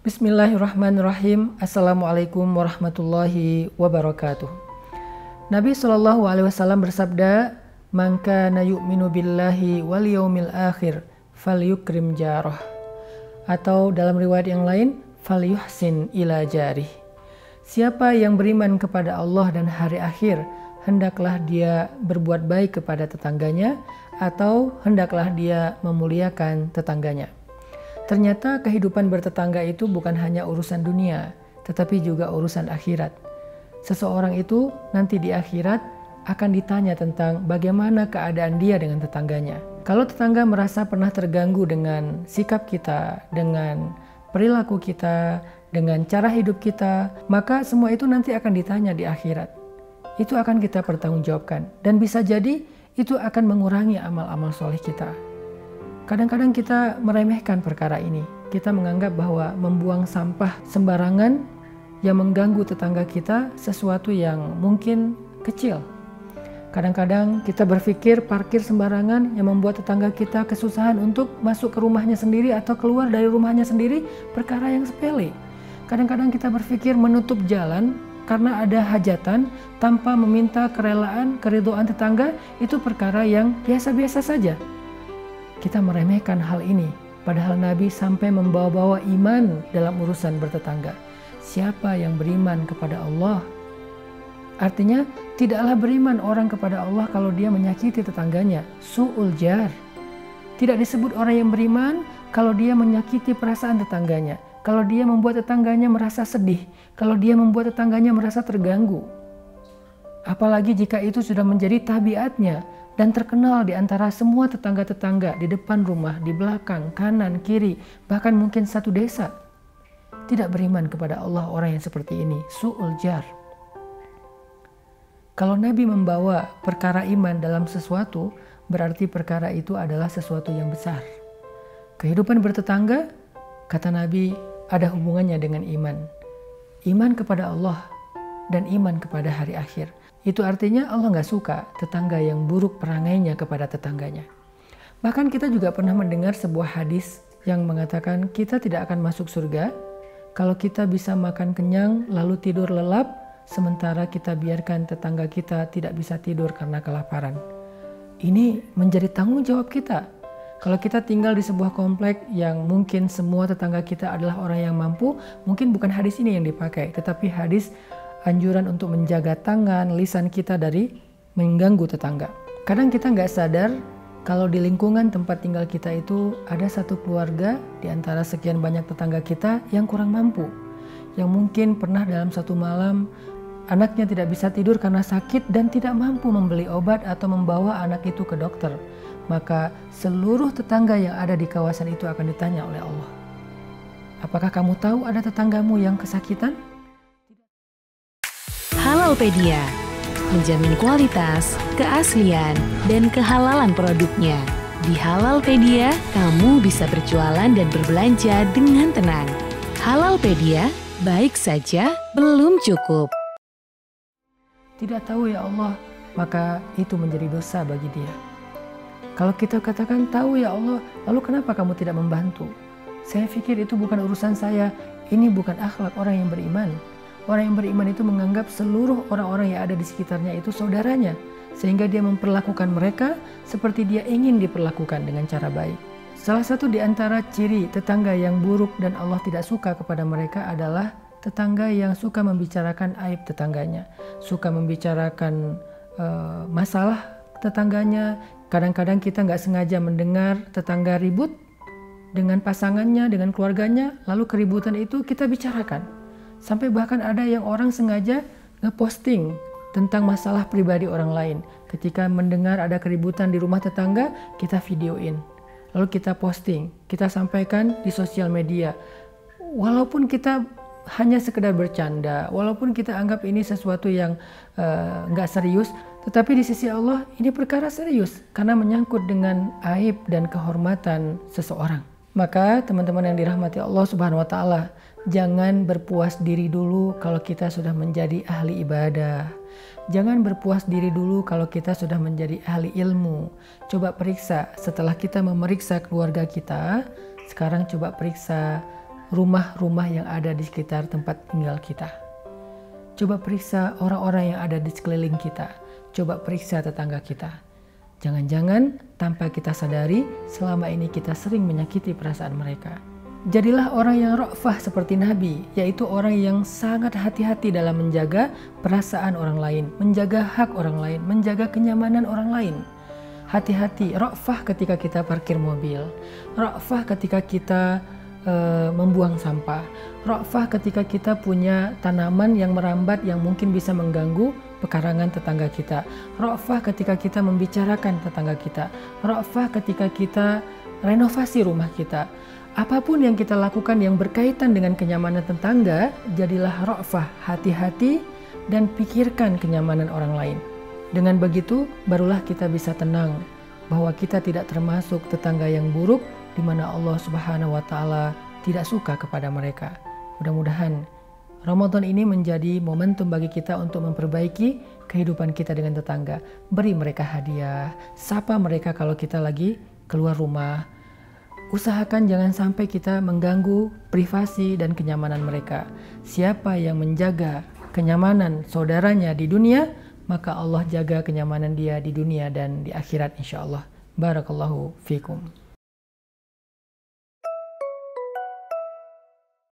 Bismillahirrahmanirrahim. Assalamualaikum warahmatullahi wabarakatuh. Nabi SAW bersabda, "Man kana yu'minu billahi wal yaumil akhir falyukrim jarah." Atau dalam riwayat yang lain, falyuhsin ila jarih. Siapa yang beriman kepada Allah dan hari akhir, hendaklah dia berbuat baik kepada tetangganya, atau hendaklah dia memuliakan tetangganya. Ternyata kehidupan bertetangga itu bukan hanya urusan dunia, tetapi juga urusan akhirat. Seseorang itu nanti di akhirat akan ditanya tentang bagaimana keadaan dia dengan tetangganya. Kalau tetangga merasa pernah terganggu dengan sikap kita, dengan perilaku kita, dengan cara hidup kita, maka semua itu nanti akan ditanya di akhirat. Itu akan kita pertanggungjawabkan, dan bisa jadi itu akan mengurangi amal-amal soleh kita. Kadang-kadang kita meremehkan perkara ini. Kita menganggap bahwa membuang sampah sembarangan yang mengganggu tetangga kita sesuatu yang mungkin kecil. Kadang-kadang kita berpikir parkir sembarangan yang membuat tetangga kita kesusahan untuk masuk ke rumahnya sendiri atau keluar dari rumahnya sendiri perkara yang sepele. Kadang-kadang kita berpikir menutup jalan karena ada hajatan tanpa meminta kerelaan, keridhaan tetangga itu perkara yang biasa-biasa saja. Kita meremehkan hal ini, padahal Nabi sampai membawa-bawa iman dalam urusan bertetangga. Siapa yang beriman kepada Allah? Artinya, tidaklah beriman orang kepada Allah kalau dia menyakiti tetangganya. Su'ul jar. Tidak disebut orang yang beriman kalau dia menyakiti perasaan tetangganya. Kalau dia membuat tetangganya merasa sedih. Kalau dia membuat tetangganya merasa terganggu. Apalagi jika itu sudah menjadi tabiatnya dan terkenal di antara semua tetangga-tetangga di depan rumah, di belakang, kanan, kiri, bahkan mungkin satu desa. Tidak beriman kepada Allah orang yang seperti ini. Su'ul jar. Kalau Nabi membawa perkara iman dalam sesuatu, berarti perkara itu adalah sesuatu yang besar. Kehidupan bertetangga, kata Nabi, ada hubungannya dengan iman. Iman kepada Allah dan iman kepada hari akhir. Itu artinya Allah nggak suka tetangga yang buruk perangainya kepada tetangganya. Bahkan kita juga pernah mendengar sebuah hadis yang mengatakan kita tidak akan masuk surga kalau kita bisa makan kenyang lalu tidur lelap, sementara kita biarkan tetangga kita tidak bisa tidur karena kelaparan. Ini menjadi tanggung jawab kita. Kalau kita tinggal di sebuah komplek yang mungkin semua tetangga kita adalah orang yang mampu, mungkin bukan hadis ini yang dipakai, tetapi hadis anjuran untuk menjaga tangan, lisan kita dari mengganggu tetangga. Kadang kita nggak sadar kalau di lingkungan tempat tinggal kita itu ada satu keluarga di antara sekian banyak tetangga kita yang kurang mampu. Yang mungkin pernah dalam satu malam anaknya tidak bisa tidur karena sakit dan tidak mampu membeli obat atau membawa anak itu ke dokter. Maka seluruh tetangga yang ada di kawasan itu akan ditanya oleh Allah. Apakah kamu tahu ada tetanggamu yang kesakitan? Halalpedia, menjamin kualitas, keaslian, dan kehalalan produknya. Di Halalpedia, kamu bisa berjualan dan berbelanja dengan tenang. Halalpedia, baik saja, belum cukup. Tidak tahu ya Allah, maka itu menjadi dosa bagi dia. Kalau kita katakan tahu ya Allah, lalu kenapa kamu tidak membantu? Saya pikir itu bukan urusan saya, ini bukan akhlak orang yang beriman. Orang yang beriman itu menganggap seluruh orang-orang yang ada di sekitarnya itu saudaranya, sehingga dia memperlakukan mereka seperti dia ingin diperlakukan dengan cara baik. Salah satu di antara ciri tetangga yang buruk dan Allah tidak suka kepada mereka adalah tetangga yang suka membicarakan aib tetangganya, suka membicarakan masalah tetangganya. Kadang-kadang kita nggak sengaja mendengar tetangga ribut dengan pasangannya, dengan keluarganya, lalu keributan itu kita bicarakan. Sampai bahkan ada yang orang sengaja ngeposting tentang masalah pribadi orang lain. Ketika mendengar ada keributan di rumah tetangga, kita videoin. Lalu kita posting, kita sampaikan di sosial media. Walaupun kita hanya sekedar bercanda, walaupun kita anggap ini sesuatu yang nggak serius, tetapi di sisi Allah ini perkara serius karena menyangkut dengan aib dan kehormatan seseorang. Maka teman-teman yang dirahmati Allah Subhanahu wa Ta'ala, jangan berpuas diri dulu kalau kita sudah menjadi ahli ibadah. Jangan berpuas diri dulu kalau kita sudah menjadi ahli ilmu. Coba periksa setelah kita memeriksa keluarga kita, sekarang coba periksa rumah-rumah yang ada di sekitar tempat tinggal kita. Coba periksa orang-orang yang ada di sekeliling kita. Coba periksa tetangga kita. Jangan-jangan tanpa kita sadari, selama ini kita sering menyakiti perasaan mereka. Jadilah orang yang ra'fah seperti Nabi, yaitu orang yang sangat hati-hati dalam menjaga perasaan orang lain, menjaga hak orang lain, menjaga kenyamanan orang lain. Hati-hati, ra'fah ketika kita parkir mobil, ra'fah ketika kita membuang sampah, ra'fah ketika kita punya tanaman yang merambat yang mungkin bisa mengganggu pekarangan tetangga kita, ra'fah ketika kita membicarakan tetangga kita, ra'fah ketika kita renovasi rumah kita. Apapun yang kita lakukan yang berkaitan dengan kenyamanan tetangga, jadilah ra'fah, hati-hati dan pikirkan kenyamanan orang lain. Dengan begitu, barulah kita bisa tenang bahwa kita tidak termasuk tetangga yang buruk di mana Allah Subhanahu wa Ta'ala tidak suka kepada mereka. Mudah-mudahan Ramadan ini menjadi momentum bagi kita untuk memperbaiki kehidupan kita dengan tetangga. Beri mereka hadiah, sapa mereka kalau kita lagi keluar rumah. Usahakan jangan sampai kita mengganggu privasi dan kenyamanan mereka. Siapa yang menjaga kenyamanan saudaranya di dunia, maka Allah jaga kenyamanan dia di dunia dan di akhirat insya Allah. Barakallahu fikum.